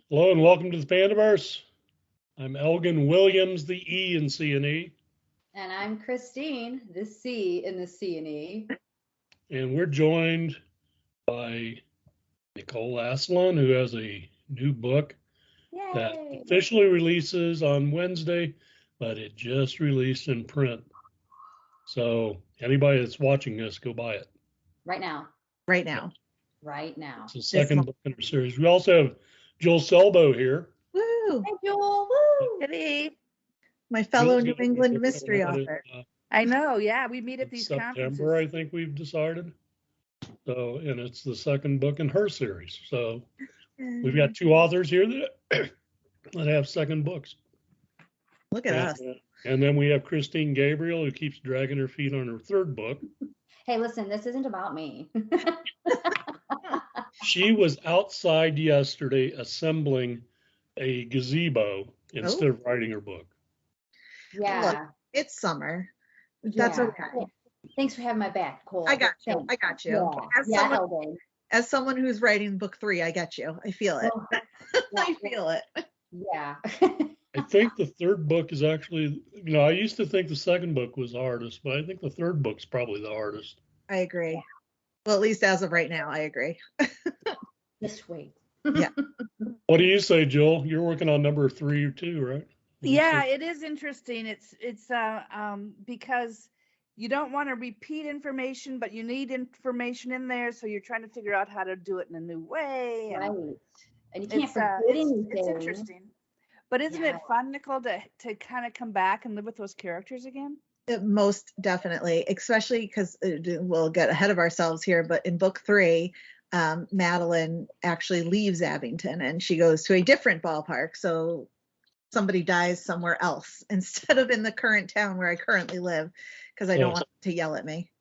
Hello and welcome to the Pandaverse. I'm Elgon Williams, the E in C&E. And I'm Christine, the C in the C&E. And we're joined by Nicole Asselin, who has a new book that officially releases on Wednesday, but it just released in print. So anybody that's watching this, go buy it. Right now. Right now. Right now. It's the second book in our series. We also have Jule Selbo here. Woo! Hey, Jule. Woo! Hey, My fellow Jule's New gonna be England working mystery on it, author. I know. Yeah, we meet at these September, conferences. I think we've decided. So, and it's the second book in her series. So we've got two authors here that have second books. Look at us. And then we have Christine Gabriel, who keeps dragging her feet on her third book. Hey, listen, this isn't about me. She was outside yesterday assembling a gazebo instead of writing her book. Yeah. Look, it's summer. That's okay. Thanks for having my back, Cole. I got you. I got you. As someone who's writing book 3, I get you. I feel it. I feel it. Yeah. I think the third book is actually, I used to think the second book was the hardest, but I think the third book's probably the hardest. I agree. Well, at least as of right now, I agree. Just wait. Yeah. What do you say, Jule? You're working on number 3 too, right? Yeah, it is interesting. It's because you don't want to repeat information, but you need information in there, so you're trying to figure out how to do it in a new way. Right. And you can't forget anything. It's interesting. But isn't it fun, Nicole, to kind of come back and live with those characters again? Most definitely, especially because we'll get ahead of ourselves here, but in book 3, Madeline actually leaves Abington and she goes to a different ballpark. So somebody dies somewhere else instead of in the current town where I currently live, because I don't want them to yell at me.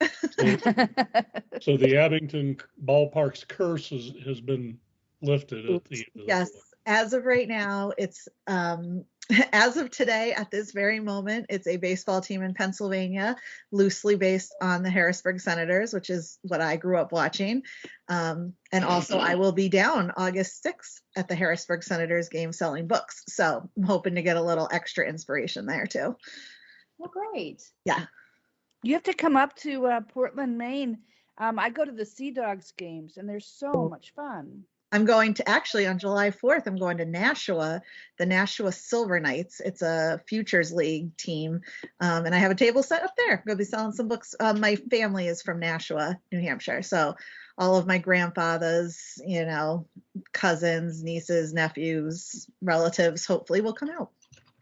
So the Abington ballpark's curse has been lifted at the end of the book. As of right now, it's as of today, at this very moment, it's a baseball team in Pennsylvania, loosely based on the Harrisburg Senators, which is what I grew up watching. And also, I will be down August 6th at the Harrisburg Senators game selling books. So I'm hoping to get a little extra inspiration there, too. Well, great. Yeah. You have to come up to Portland, Maine. I go to the Sea Dogs games, and they're so much fun. I'm going to actually on July 4th, I'm going to Nashua, the Nashua Silver Knights. It's a Futures League team. And I have a table set up there. I'm going to be selling some books. My family is from Nashua, New Hampshire. So all of my grandfathers, cousins, nieces, nephews, relatives, hopefully will come out.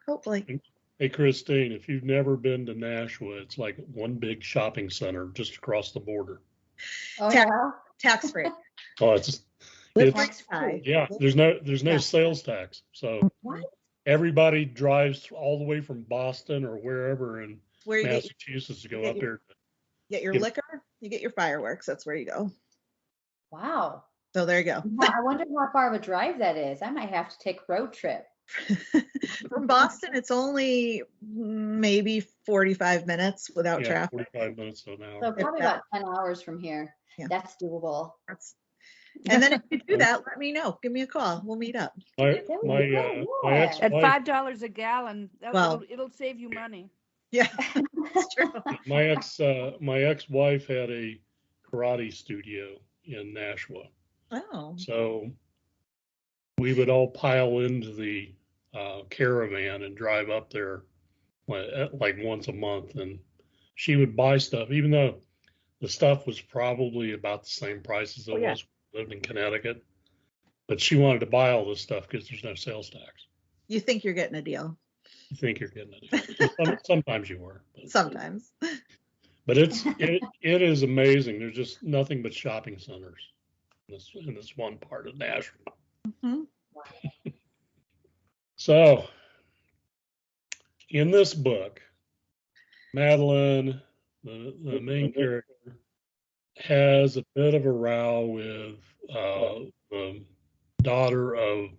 Hopefully. Hey, Christine, if you've never been to Nashua, it's like one big shopping center just across the border. Oh, yeah? Tax free. Oh, Yeah, there's no sales tax. So everybody drives all the way from Boston or wherever in Massachusetts to go up here. Get your liquor, you get your fireworks. That's where you go. Wow. So there you go. I wonder how far of a drive that is. I might have to take a road trip. From Boston, it's only maybe 45 minutes without traffic. 45 minutes to an hour. So probably about 10 hours from here. Yeah. That's doable. And then if you do that, let me know. Give me a call. We'll meet up. My ex-wife, at $5 a gallon, it'll save you money. Yeah, that's true. My ex-wife had a karate studio in Nashua. Oh. So we would all pile into the caravan and drive up there like once a month, and she would buy stuff, even though the stuff was probably about the same price as it was. Lived in Connecticut, but she wanted to buy all this stuff because there's no sales tax. You think you're getting a deal? You think you're getting a deal? Sometimes you were. Sometimes. But it is amazing. There's just nothing but shopping centers in this one part of Nashville. Mm-hmm. So, in this book, Madeline, the main character, has a bit of a row with the daughter of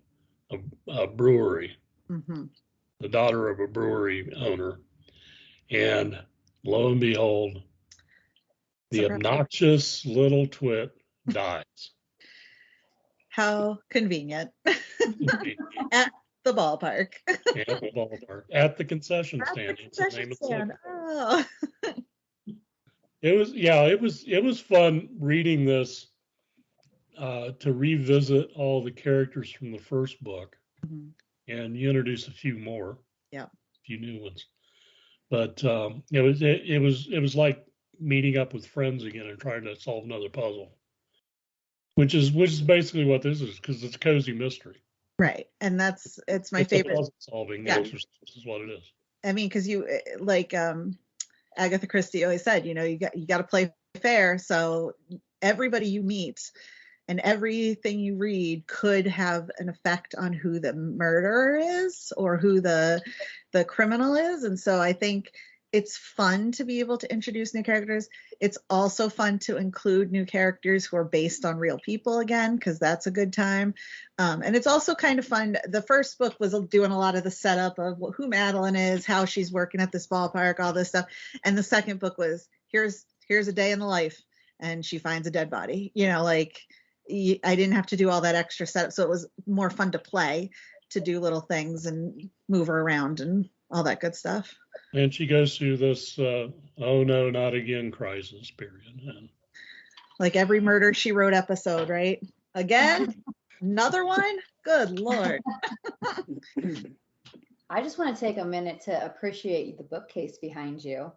a brewery, the daughter of a brewery owner. And lo and behold, the obnoxious little twit dies. How convenient. At the ballpark. At the ballpark, at the concession At stand. the It's the concession name of the stand. book. Oh. It was fun reading this, to revisit all the characters from the first book, Mhm. and you introduce a few more. Yeah. A few new ones. But it was like meeting up with friends again and trying to solve another puzzle, which is basically what this is, because it's a cozy mystery. Right. And it's my It's favorite. a puzzle solving exercise is what it is. I mean, because you like Agatha Christie always said, you got to play fair. So everybody you meet and everything you read could have an effect on who the murderer is or who the criminal is. And so I think it's fun to be able to introduce new characters. It's also fun to include new characters who are based on real people again, because that's a good time. And it's also kind of fun. The first book was doing a lot of the setup of who Madeline is, how she's working at this ballpark, all this stuff. And the second book was here's a day in the life, and she finds a dead body. I didn't have to do all that extra setup, so it was more fun to play, to do little things and move her around and all that good stuff. And she goes through this, oh no, not again crisis period. And like every Murder, She Wrote episode, right? Again, another one? Good Lord. I just want to take a minute to appreciate the bookcase behind you.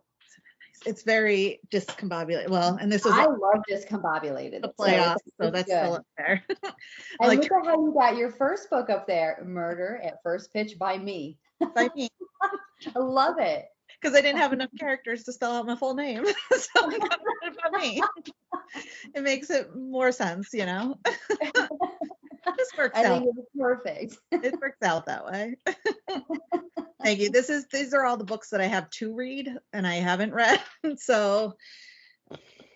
It's very discombobulated. Well, and this is I love discombobulated. the playoffs, so it's that's good. still up there. And Like- look at how you got your first book up there, Murder at First Pitch by Me. By me, I love it. because I didn't have enough characters to spell out my full name. So I got rid of by me. It makes it more sense, This works I out. think it's perfect. It works out that way. Thank you. These are all the books that I have to read and I haven't read. So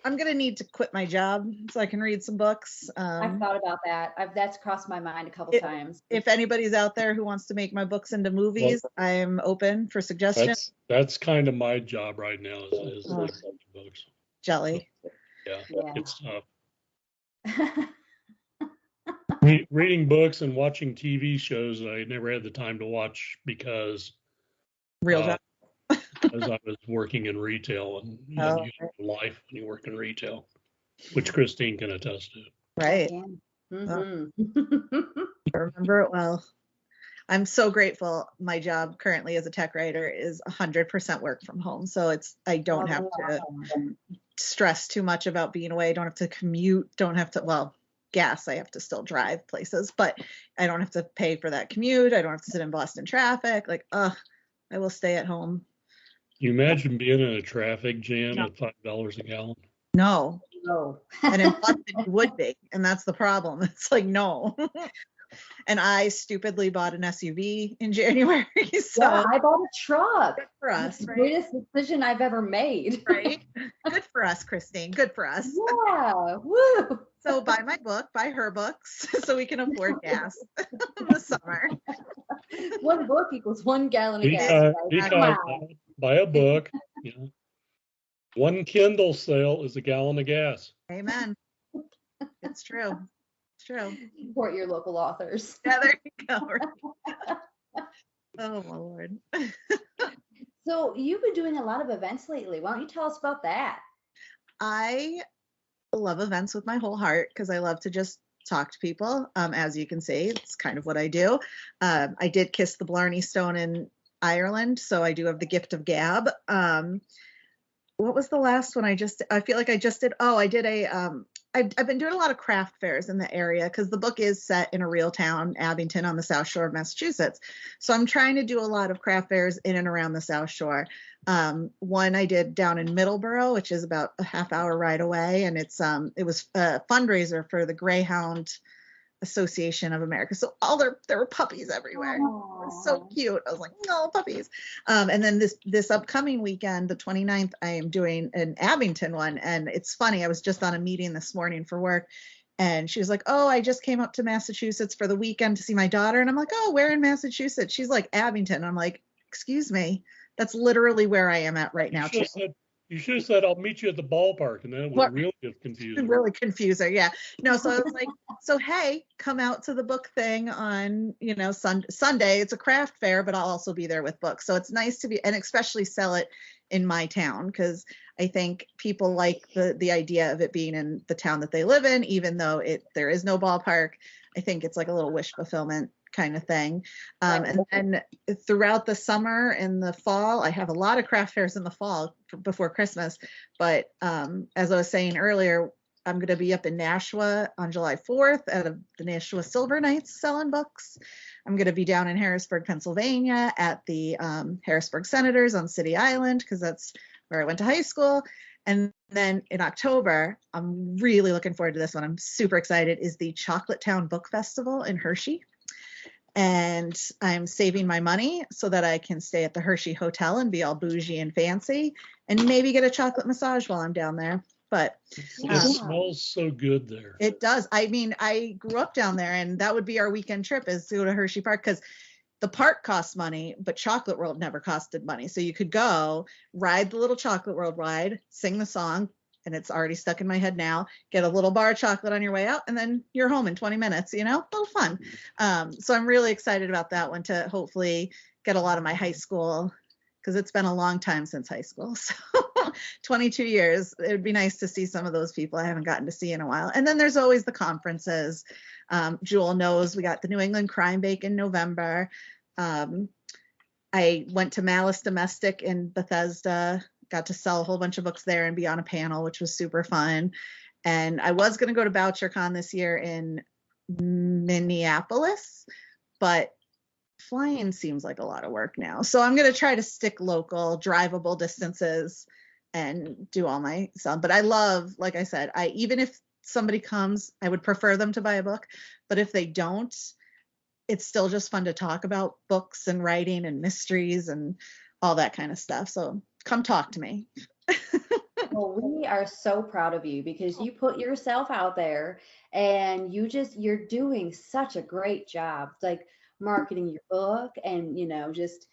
I'm gonna need to quit my job so I can read some books. I've thought about that. That's crossed my mind a couple times. If anybody's out there who wants to make my books into movies, I'm open for suggestions. that's kind of my job right now is Oh. books. Jelly. Yeah, Yeah. it's reading books and watching TV shows that I never had the time to watch because Real job. because I was working in retail, and you have life when you work in retail, which Christine can attest to. Right. Mhm. I remember it well. I'm so grateful. My job currently as a tech writer is 100% work from home. So I don't have to stress too much about being away. I don't have to commute. Gas, I have to still drive places, but I don't have to pay for that commute. I don't have to sit in Boston traffic. I will stay at home. You imagine being in a traffic jam at $5 a gallon? No. No. And in Boston it would be. And that's the problem. It's like, no. And I stupidly bought an SUV in January. So Yeah, I bought a truck. good for us, The right? greatest decision I've ever made. Right? Good for us, Christine. Good for us. Yeah. Woo. So buy my book, buy her books, so we can afford gas in the summer. One book equals 1 gallon of gas. Because buy a book. One Kindle sale is a gallon of gas. Amen. It's true. It's true. Support your local authors. Yeah, there you go. Oh my Lord. So you've been doing a lot of events lately. Why don't you tell us about that? I love events with my whole heart because I love to just talk to people. As you can see, it's kind of what I do. I did kiss the Blarney Stone in Ireland, so I do have the gift of gab. What was the last one I feel like I just did? Oh, I did I've been doing a lot of craft fairs in the area because the book is set in a real town, Abington, on the South Shore of Massachusetts. So I'm trying to do a lot of craft fairs in and around the South Shore. One I did down in Middleborough, which is about a half-hour ride away, and it was a fundraiser for the Greyhound Association of America. So there were puppies everywhere. It was so cute. I was like, no, puppies. And then this upcoming weekend, the 29th, I am doing an Abington one. And it's funny, I was just on a meeting this morning for work, and she was like, oh, I just came up to Massachusetts for the weekend to see my daughter. And I'm like, oh, where in Massachusetts? She's like, Abington. I'm like, excuse me, that's literally where I am at right now. You You should have said, I'll meet you at the ballpark, and then it would What? really have confused her. Really confuse her. Yeah. No, so I was like, so hey, come out to the book thing on, Sunday. It's a craft fair, but I'll also be there with books. So it's nice to be, and especially sell it in my town, because I think people like the idea of it being in the town that they live in, even though there is no ballpark. I think it's like a little wish fulfillment kind of thing. And then throughout the summer and the fall, I have a lot of craft fairs in the fall before Christmas. But as I was saying earlier, I'm going to be up in Nashua on July 4th at the Nashua Silver Nights selling books. I'm going to be down in Harrisburg, Pennsylvania at the Harrisburg Senators on City Island, because that's where I went to high school. And then in October, I'm really looking forward to this one. I'm super excited, is the Chocolate Town Book Festival in Hershey. And I'm saving my money so that I can stay at the Hershey Hotel and be all bougie and fancy and maybe get a chocolate massage while I'm down there. But It smells so good there. it does. I mean, I grew up down there, and that would be our weekend trip, is to go to Hershey Park, because the park costs money, but Chocolate World never costed money. So you could go ride the little Chocolate World ride, sing the song, and it's already stuck in my head now, get a little bar of chocolate on your way out, and then you're home in 20 minutes, a little fun. So I'm really excited about that one, to hopefully get a lot of my high school, because it's been a long time since high school. So 22 years, it would be nice to see some of those people I haven't gotten to see in a while. And then there's always the conferences. Jule knows we got the New England Crime Bake in November. I went to Malice Domestic in Bethesda, got to sell a whole bunch of books there and be on a panel, which was super fun. And I was going to go to BoucherCon this year in Minneapolis, but flying seems like a lot of work now. So I'm going to try to stick local, drivable distances and do all my stuff. But I love, like I said, even if somebody comes, I would prefer them to buy a book. But if they don't, it's still just fun to talk about books and writing and mysteries and all that kind of stuff. So come talk to me. Well, we are so proud of you, because you put yourself out there and you're doing such a great job, like marketing your book and, just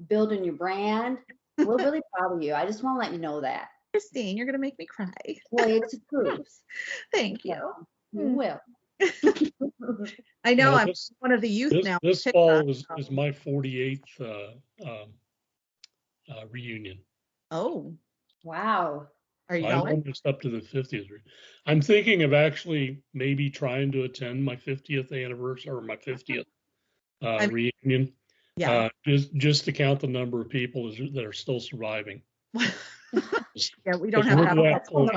building your brand. We're really proud of you. I just want to let you know that. Christine, you're going to make me cry. Well, it's proofs. Thank you. So, you will. I know Well, I'm one of the youth now. This fall is my 48th reunion. Oh, Wow. are you I'm going? almost up to the 50th. I'm thinking of actually maybe trying to attend my 50th anniversary or my 50th reunion. Yeah. Just to count the number of people that are still surviving. Yeah, we don't have Because we're that. that close.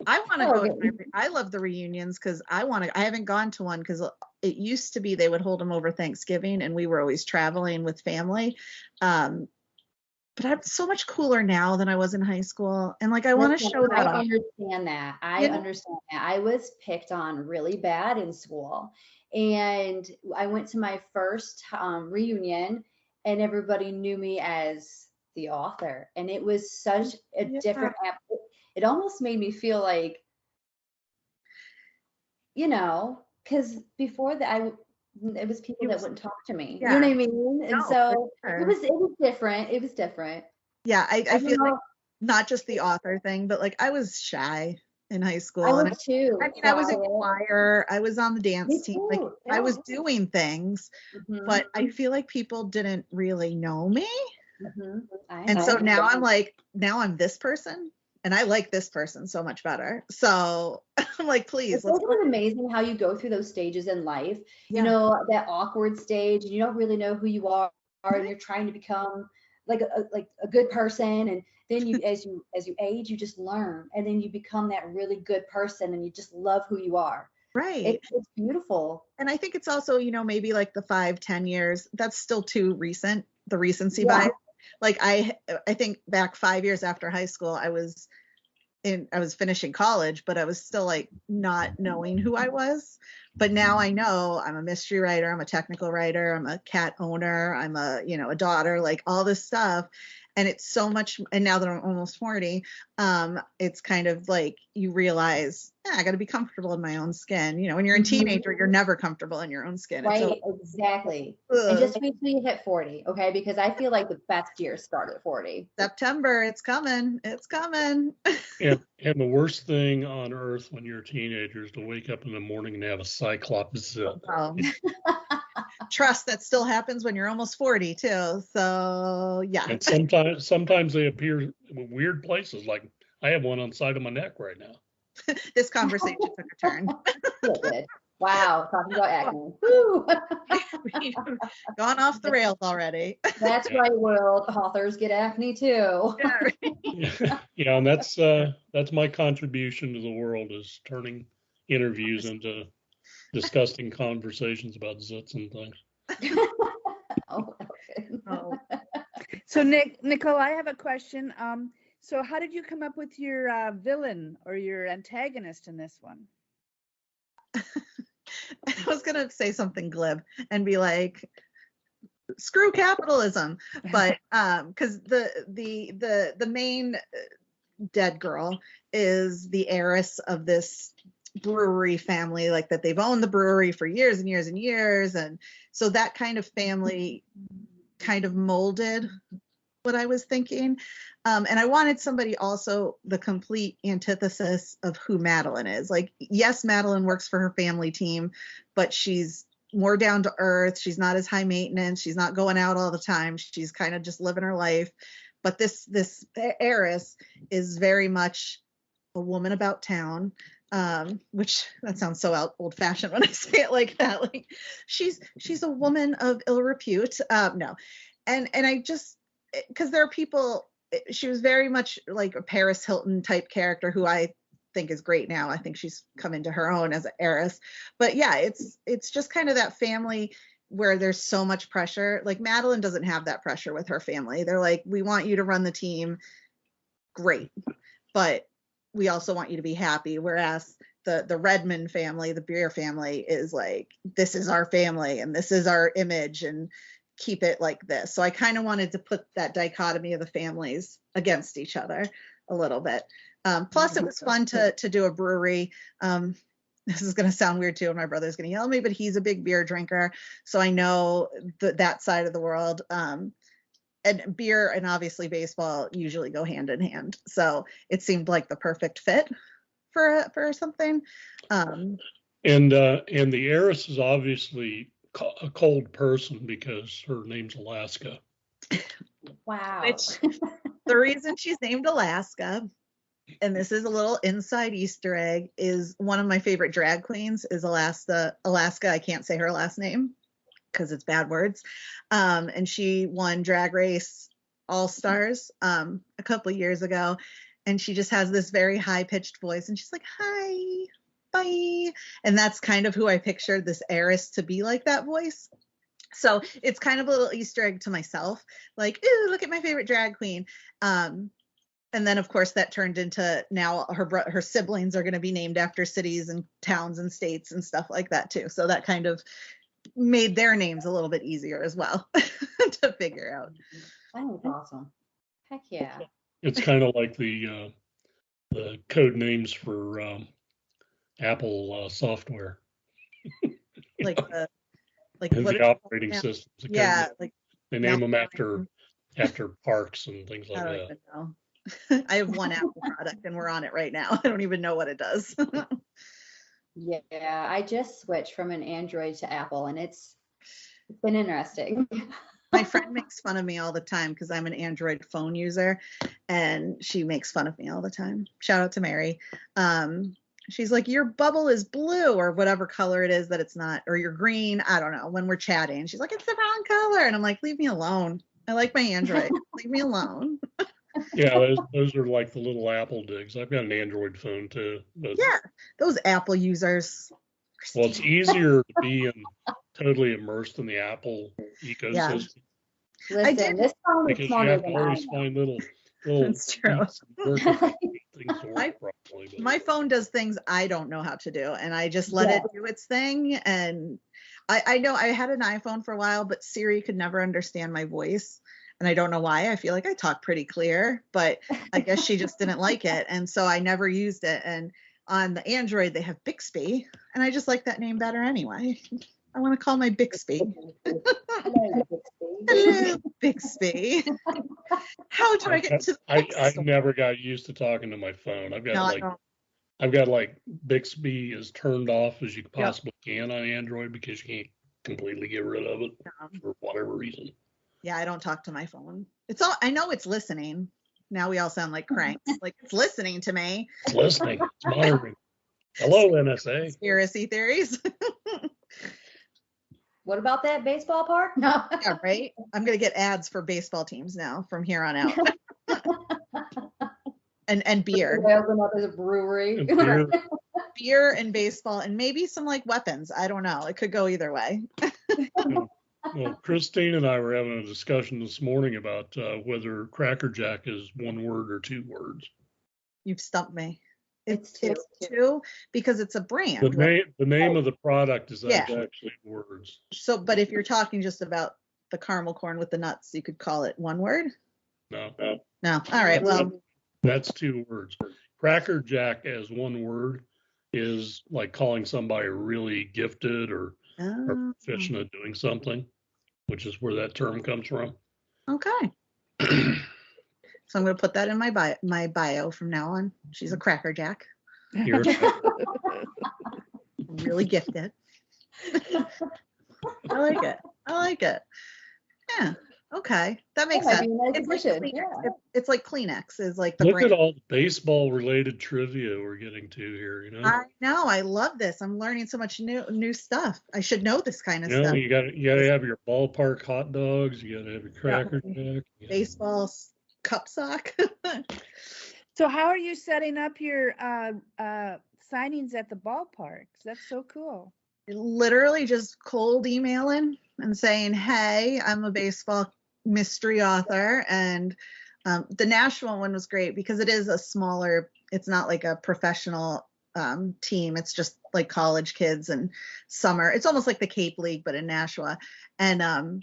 I want to go. I love the reunions, because I haven't gone to one, because it used to be they would hold them over Thanksgiving, and we were always traveling with family. But I'm so much cooler now than I was in high school, and I want to show that I off. understand that. I understand that. I was picked on really bad in school, and I went to my first reunion, and everybody knew me as the author, and it was such a different. It almost made me feel like, because before that, it was people that wouldn't talk to me. Yeah. You know what I mean? And No, so for sure. it was different. It was different. Yeah, I feel know. like not just the author thing, but I was shy in high school. I and was too. I mean, I was in choir, I was on the dance team, I was doing things, but I feel like people didn't really know me. And so now I'm this person, and I like this person so much better. So I'm like, please. Isn't it amazing how you go through those stages in life? Yeah. That awkward stage, and you don't really know who you are, and you're trying to become like a good person, and then as you age, you just learn, and then you become that really good person, and you just love who you are. Right. It's beautiful. And I think it's also, maybe like the 5-10 years, that's still too recent, the recency bias. I think back 5 years after high school, I was finishing college, but I was still not knowing who I was. But now I know I'm a mystery writer, I'm a technical writer, I'm a cat owner, I'm a daughter, all this stuff. And it's so much, and now that I'm almost 40, it's kind of like you realize, I got to be comfortable in my own skin. You know, when you're a teenager, you're never comfortable in your own skin. Right, exactly. And just wait till you hit 40, okay? Because I feel like the best years start at 40. September, it's coming. It's coming. And the worst thing on earth when you're a teenager is to wake up in the morning and have a cyclops zit. Oh. Trust, that still happens when you're almost 40 too. So yeah. And sometimes they appear in weird places. Like I have one on the side of my neck right now. This conversation took a turn. It did. Wow, talking about acne. Woo. We've gone off the rails already. That's right, world. Authors get acne too. Yeah, and that's my contribution to the world, is turning interviews into disgusting conversations about zits and things. Oh, okay. Oh. So Nicole, I have a question. So how did you come up with your villain or your antagonist in this one? I was gonna say something glib and be like, screw capitalism, but because the main dead girl is the heiress of this brewery family, like that they've owned the brewery for years and years and years, and so that kind of family kind of molded what I was thinking. And I wanted somebody also the complete antithesis of who Madeline is. Like, yes, Madeline works for her family team, but she's more down to earth. She's not as high maintenance. She's not going out all the time. She's kind of just living her life. But this heiress is very much a woman about town, which that sounds so old fashioned when I say it like that. Like she's a woman of ill repute. No. And I just, because there are people, she was very much like a Paris Hilton type character who I think is great now. I think she's come into her own as an heiress. But yeah, it's just kind of that family where there's so much pressure. Like Madeline doesn't have that pressure with her family. They're like, we want you to run the team. Great. But we also want you to be happy. Whereas the Redmond family, the beer family, is like, this is our family and this is our image and keep it like this. So I kind of wanted to put that dichotomy of the families against each other a little bit. Plus it was fun to do a brewery. This is going to sound weird too, and my brother's going to yell at me, but he's a big beer drinker. So I know that side of the world. And beer and obviously baseball usually go hand in hand. So it seemed like the perfect fit for something. And the heiress is obviously a cold person because her name's Alaska. Wow. Which the reason she's named Alaska, and this is a little inside Easter egg, is one of my favorite drag queens is Alaska. I can't say her last name because it's bad words. And she won Drag Race All-Stars a couple of years ago. And she just has this very high-pitched voice. And she's like, hi, bye. And that's kind of who I pictured this heiress to be, like that voice. So it's kind of a little Easter egg to myself. Like, ooh, look at my favorite drag queen. And then, of course, that turned into now her siblings are going to be named after cities and towns and states and stuff like that, too. So that kind of made their names a little bit easier as well to figure out. That was awesome. Heck yeah. It's kind of like the code names for Apple software. Like the operating systems. Yeah, like they name them after parks and things like I don't that. even know. I have one Apple product and we're on it right now. I don't even know what it does. Yeah, I just switched from an Android to Apple, and it's been interesting. My friend makes fun of me all the time because I'm an Android phone user, and she makes fun of me all the time. Shout out to Mary. She's like, your bubble is blue or whatever color it is that it's not, or you're green. I don't know. When we're chatting, she's like, it's the wrong color. And I'm like, leave me alone. I like my Android. Leave me alone. Yeah, those are like the little Apple digs. I've got an Android phone too. But, yeah, those Apple users. Well, it's easier to be totally immersed in the Apple ecosystem. Yeah. Listen, this phone is because you smarter have to than always I am. find little That's true. things to work properly. But My phone does things I don't know how to do, and I just let it do its thing. And I know I had an iPhone for a while, but Siri could never understand my voice. And I don't know why. I feel like I talk pretty clear, but I guess she just didn't like it. And so I never used it. And on the Android, they have Bixby. And I just like that name better anyway. I want to call my Bixby. Hello, Bixby. How do I get to the I bookstore? never got used to talking to my phone. I've got No, I like don't. I've got like Bixby is turned off as you possibly can on Android because you can't completely get rid of it for whatever reason. Yeah, I don't talk to my phone. It's all, I know it's listening. Now we all sound like cranks. Like it's listening to me. It's listening. It's monitoring. Hello, NSA. Conspiracy theories. What about that baseball park? No. Yeah, right. I'm gonna get ads for baseball teams now from here on out. and beer. Open up as a brewery. And beer. Beer and baseball and maybe some like weapons. I don't know. It could go either way. Well, Christine and I were having a discussion this morning about whether Cracker Jack is one word or two words. You've stumped me. It's two because it's a brand. The name of the product is Yeah. actually words. So, but if you're talking just about the caramel corn with the nuts, you could call it one word. No, No. All right. Well, that's two words. Cracker Jack as one word is like calling somebody really gifted or proficient at doing something, which is where that term comes from. Okay. So I'm going to put that in my bio from now on. She's a Cracker Jack. You're Really gifted. I like it. Yeah. Okay. That makes sense. It's like Kleenex is like the Look brand. at all the baseball related trivia we're getting to here, you know. I know. I love this. I'm learning so much new stuff. I should know this kind of stuff. You gotta have your ballpark hot dogs, you gotta have your Cracker Jack. Baseball cup sock. So how are you setting up your signings at the ballparks? That's so cool. Literally just cold emailing and saying, hey, I'm a baseball mystery author. And the Nashville one was great because it is a smaller, it's not like a professional team. It's just like college kids and summer. It's almost like the Cape League, but in Nashua. And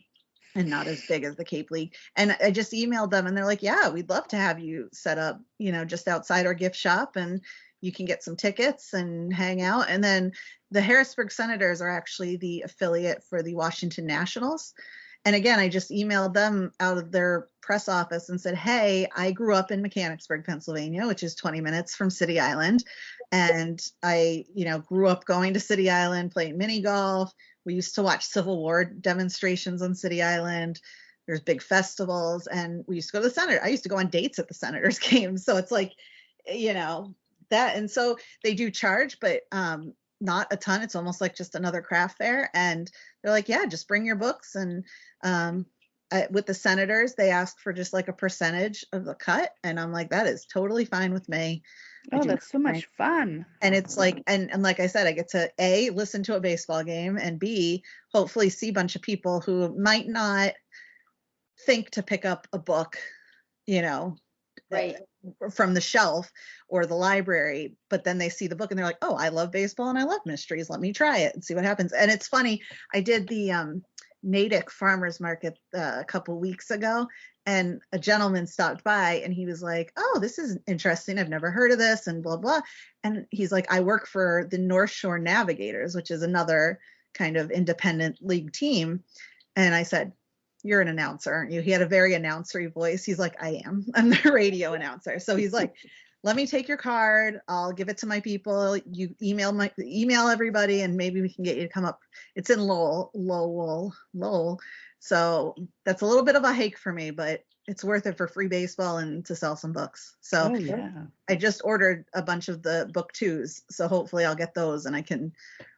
not as big as the Cape League. And I just emailed them and they're like, yeah, we'd love to have you set up, just outside our gift shop and you can get some tickets and hang out. And then the Harrisburg Senators are actually the affiliate for the Washington Nationals. And again, I just emailed them out of their press office and said, hey, I grew up in Mechanicsburg, Pennsylvania, which is 20 minutes from City Island. And I, grew up going to City Island, playing mini golf. We used to watch Civil War demonstrations on City Island. There's big festivals and we used to go to the Senator. I used to go on dates at the Senators games. So it's like, that. And so they do charge, but not a ton. It's almost like just another craft fair. And they're like, yeah, just bring your books. And with the Senators, they ask for just like a percentage of the cut. And I'm like, that is totally fine with me. Oh, that's so much fun. And it's like, and like I said, I get to A, listen to a baseball game, and B, hopefully see a bunch of people who might not think to pick up a book, right, from the shelf or the library, but then they see the book and they're like, oh, I love baseball and I love mysteries. Let me try it and see what happens. And it's funny. I did the Natick Farmers Market a couple weeks ago, and a gentleman stopped by and he was like, oh, this is interesting. I've never heard of this and blah, blah. And he's like, I work for the North Shore Navigators, which is another kind of independent league team. And I said, you're an announcer, aren't you? He had a very announcery voice. He's like, I am. I'm the radio announcer. So he's like, let me take your card. I'll give it to my people. You email everybody and maybe we can get you to come up. It's in Lowell. So that's a little bit of a hike for me, but it's worth it for free baseball and to sell some books. So I just ordered a bunch of the book twos. So hopefully I'll get those and I can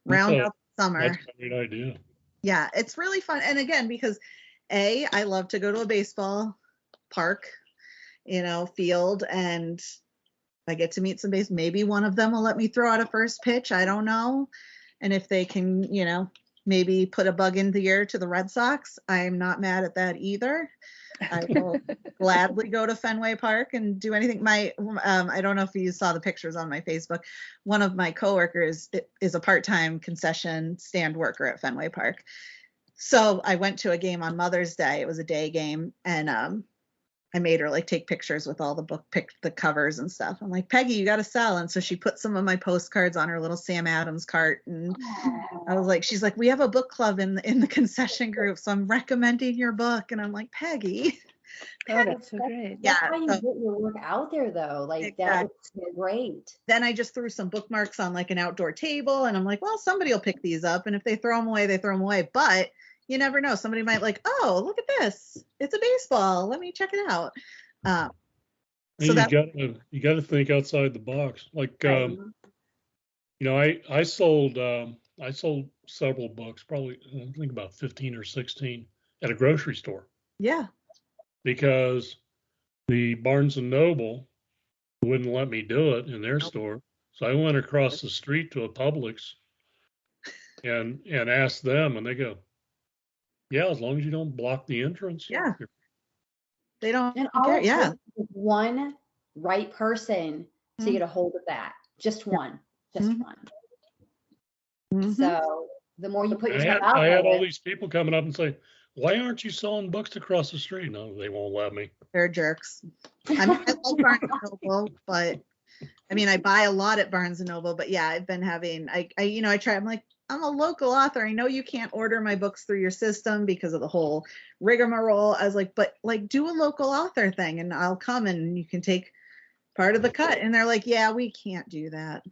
round out the summer. That's a great idea. Yeah, it's really fun. And again, because I love to go to a baseball park, field, and I get to meet some base. Maybe one of them will let me throw out a first pitch. I don't know. And if they can, maybe put a bug in the ear to the Red Sox, I'm not mad at that either. I will gladly go to Fenway Park and do anything. I don't know if you saw the pictures on my Facebook. One of my coworkers is a part-time concession stand worker at Fenway Park. So I went to a game on Mother's Day. It was a day game, and I made her like take pictures with all the covers and stuff. I'm like, Peggy, you got to sell. And so she put some of my postcards on her little Sam Adams cart. And I was like, she's like, we have a book club in the concession group, so I'm recommending your book. And I'm like, Peggy. Oh, that's so great. That's Yeah, how you so- get your work out there, though. Like that Exactly. was so great. Then I just threw some bookmarks on like an outdoor table, and I'm like, well, somebody will pick these up, and if they throw them away, they throw them away. But you never know. Somebody might like, oh, look at this. It's a baseball. Let me check it out. So you that got to think outside the box. Like, Right. I sold several books, probably I think about 15 or 16 at a grocery store yeah, because the Barnes and Noble wouldn't let me do it in their store. So I went across the street to a Publix and asked them, and they go, yeah, as long as you don't block the entrance. Yeah. they don't And all care. it Yeah, takes is one right person to get a hold of that. Just one. Just Mhm. one. Mhm. So the more you put I yourself had, out I had all there, these people coming up and say, why aren't you selling books across the street? No, they won't let me. They're jerks. I mean, I like Barnes and Noble, but I mean, I buy a lot at Barnes and Noble, but yeah, I've been having, I try, I'm like, I'm a local author. I know you can't order my books through your system because of the whole rigmarole. I was like, but like do a local author thing and I'll come and you can take part of the cut. And they're like, yeah, we can't do that.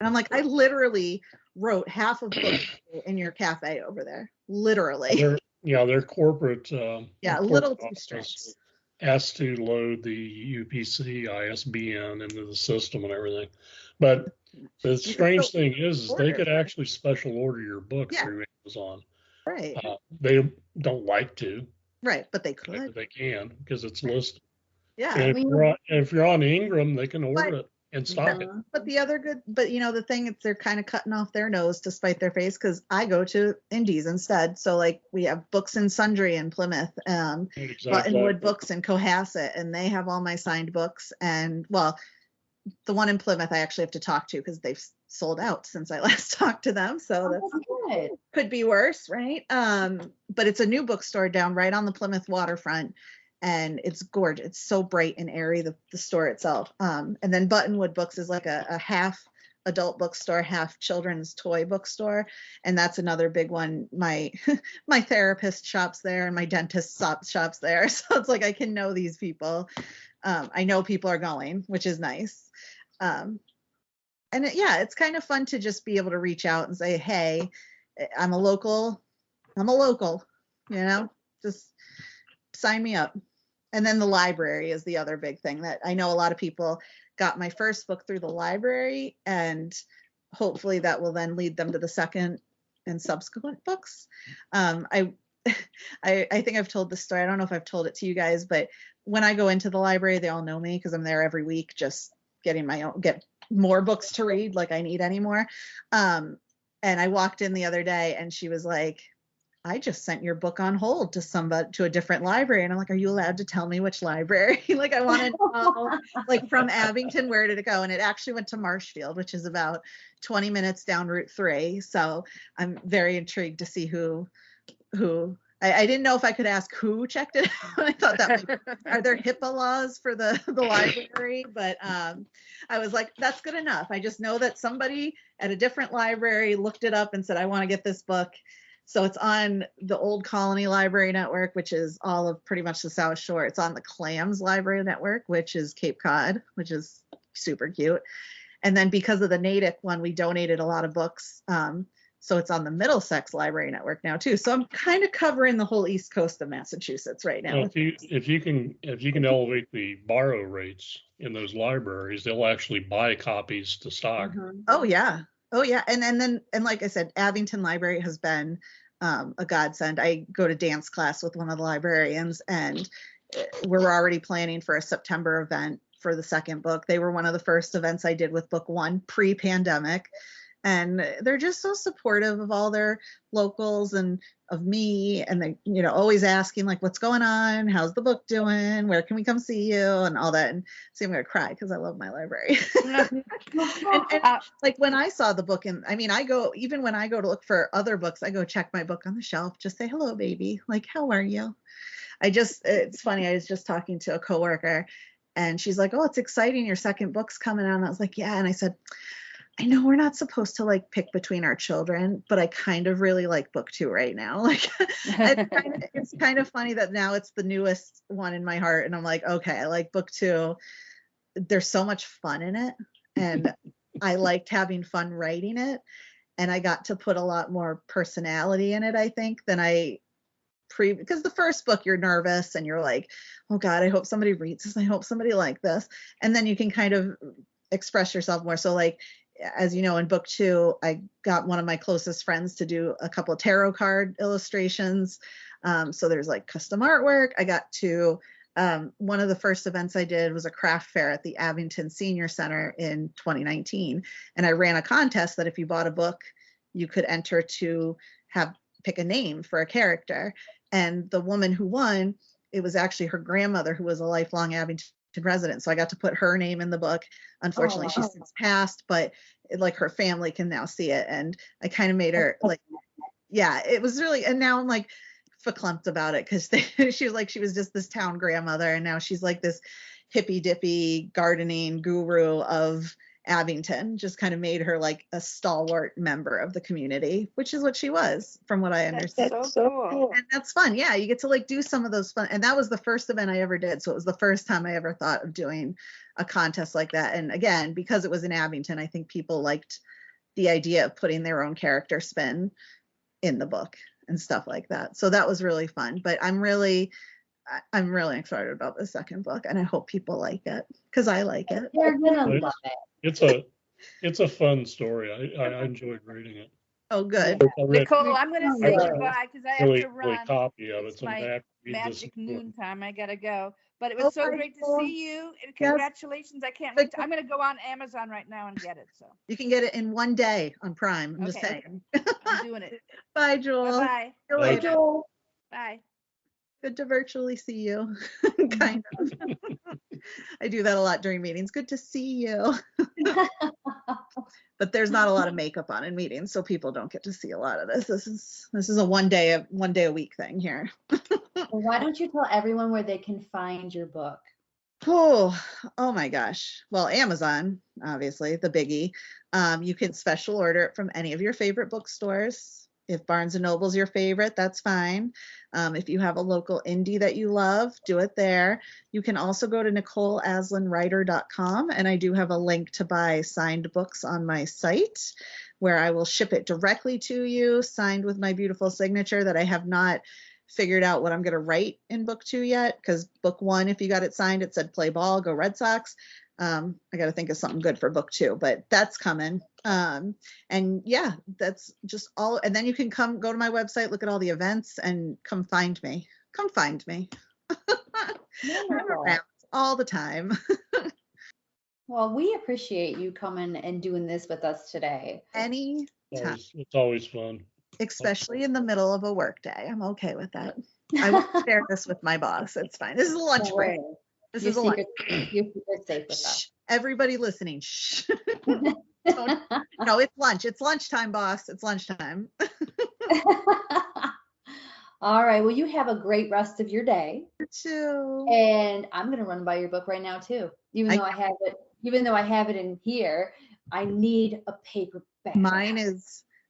And I'm like, I literally wrote half of the book in your cafe over there. Literally. Their corporate Yeah, a corporate little too office strict. has to load the UPC ISBN into the system and everything. But the strange thing is they could actually special order your book Yeah. through Amazon. Right. They don't like to, Right. But they but could. they can because it's listed. Yeah. And if you're on Ingram, they can order it and stock it. But the thing is they're kind of cutting off their nose to spite their face because I go to indies instead. So like we have Books and Sundry in Plymouth, Buttonwood Books in Cohasset, and they have all my signed books. And well, the one in Plymouth I actually have to talk to because they've sold out since I last talked to them. So that's good. Could be worse, right? But it's a new bookstore down right on the Plymouth waterfront. And it's gorgeous. It's so bright and airy, the store itself. And then Buttonwood Books is like a half adult bookstore, half children's toy bookstore. And that's another big one. My therapist shops there and my dentist shops there. So it's like I can know these people. I know people are going, which is nice. It's kind of fun to just be able to reach out and say, hey, I'm a local, just sign me up. And then the library is the other big thing that I know a lot of people got my first book through the library, and hopefully that will then lead them to the second and subsequent books. I think I've told this story. I don't know if I've told it to you guys, but when I go into the library, they all know me because I'm there every week, just get more books to read, like I need any more. And I walked in the other day and she was like, I just sent your book on hold to a different library. And I'm like, are you allowed to tell me which library? Like, I want to know, like from Abington, where did it go? And it actually went to Marshfield, which is about 20 minutes down Route 3. So I'm very intrigued to see who I didn't know if I could ask who checked it out. I thought are there HIPAA laws for the library? But I was like, that's good enough. I just know that somebody at a different library looked it up and said, I want to get this book. So it's on the Old Colony Library Network, which is all of pretty much the South Shore. It's on the Clams Library Network, which is Cape Cod, which is super cute. And then because of the Natick one, we donated a lot of books. So it's on the Middlesex Library Network now too. So I'm kind of covering the whole East Coast of Massachusetts right now. Well, if you can elevate the borrow rates in those libraries, they'll actually buy copies to stock. Mm-hmm. Oh yeah. And like I said, Abington Library has been a godsend. I go to dance class with one of the librarians, and we're already planning for a September event for the second book. They were one of the first events I did with book one pre-pandemic. And they're just so supportive of all their locals and of me, and they, you know, always asking like, what's going on? How's the book doing? Where can we come see you? And all that. And see, I'm going to cry because I love my library. and like when I saw the book, and I mean, even when I go to look for other books, I go check my book on the shelf, just say, hello, baby. Like, how are you? It's funny. I was just talking to a coworker and she's like, oh, it's exciting. Your second book's coming out. And I was like, yeah. And I said, I know we're not supposed to like pick between our children, but I kind of really like book 2 right now. Like it's kind of funny that now it's the newest one in my heart. And I'm like, okay, I like book 2. There's so much fun in it. And I liked having fun writing it. And I got to put a lot more personality in it, I think, than because the first book you're nervous and you're like, oh God, I hope somebody reads this. I hope somebody likes this. And then you can kind of express yourself more. So like, as you know, in book 2, I got one of my closest friends to do a couple of tarot card illustrations. So there's like custom artwork. I got to, one of the first events I did was a craft fair at the Abington Senior Center in 2019. And I ran a contest that if you bought a book, you could enter to pick a name for a character. And the woman who won, it was actually her grandmother who was a lifelong Abington resident. So I got to put her name in the book. Unfortunately, she's since passed, but like her family can now see it. And I kind of made her like, yeah, it was really, and now I'm like verklempt about it because she was just this town grandmother. And now she's like this hippy dippy gardening guru of Abington. Just kind of made her like a stalwart member of the community, which is what she was from what I understand. That's so cool. And that's fun. Yeah, you get to like do some of those fun. And that was the first event I ever did. So it was the first time I ever thought of doing a contest like that. And again, because it was in Abington, I think people liked the idea of putting their own character spin in the book and stuff like that. So that was really fun. But I'm really excited about the second book, and I hope people like it because I like it. They're gonna love it. It's a fun story. I enjoyed reading it. Oh, good. Nicole, I'm going to say goodbye because I have to run. Copy of it. It's So my magic noon time. I got to go. But it was so great to see you, and congratulations. I can't wait. I'm going to go on Amazon right now and get it. So you can get it in one day on Prime. I'm just saying. I'm doing it. Bye, Jule. Bye. Bye, Jule. Bye. Good to virtually see you. Kind of. I do that a lot during meetings. Good to see you. But there's not a lot of makeup on in meetings, so people don't get to see a lot of this. This is a one day a week thing here. Well, why don't you tell everyone where they can find your book? Oh my gosh. Well, Amazon, obviously, the biggie. You can special order it from any of your favorite bookstores. If Barnes & Noble's your favorite, that's fine. If you have a local indie that you love, do it there. You can also go to NicoleAsselinWriter.com, and I do have a link to buy signed books on my site where I will ship it directly to you, signed with my beautiful signature that I have not figured out what I'm going to write in book 2 yet, because book 1, if you got it signed, it said play ball, go Red Sox. I got to think of something good for book 2, but that's coming. And yeah, that's just all. And then you can go to my website, look at all the events, and come find me. I'm around all the time. Well, we appreciate you coming and doing this with us today. Any time. It's always fun. Especially in the middle of a work day. I'm okay with that. I won't share this with my boss. It's fine. This is a lunch break. This is a lunch. Your secret's safe with us. Everybody listening. Shh. No, it's lunch. It's lunchtime, boss. It's lunchtime. All right. Well, you have a great rest of your day. You too. And I'm going to run by your book right now too. Even though I have it in here, I need a paperback.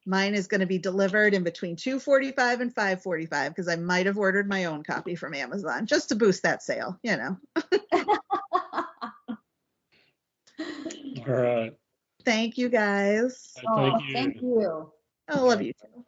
Mine is going to be delivered in between 2:45 and 5:45 because I might have ordered my own copy from Amazon just to boost that sale, you know. All right. Thank you guys. Thank you. Thank you. I love you too.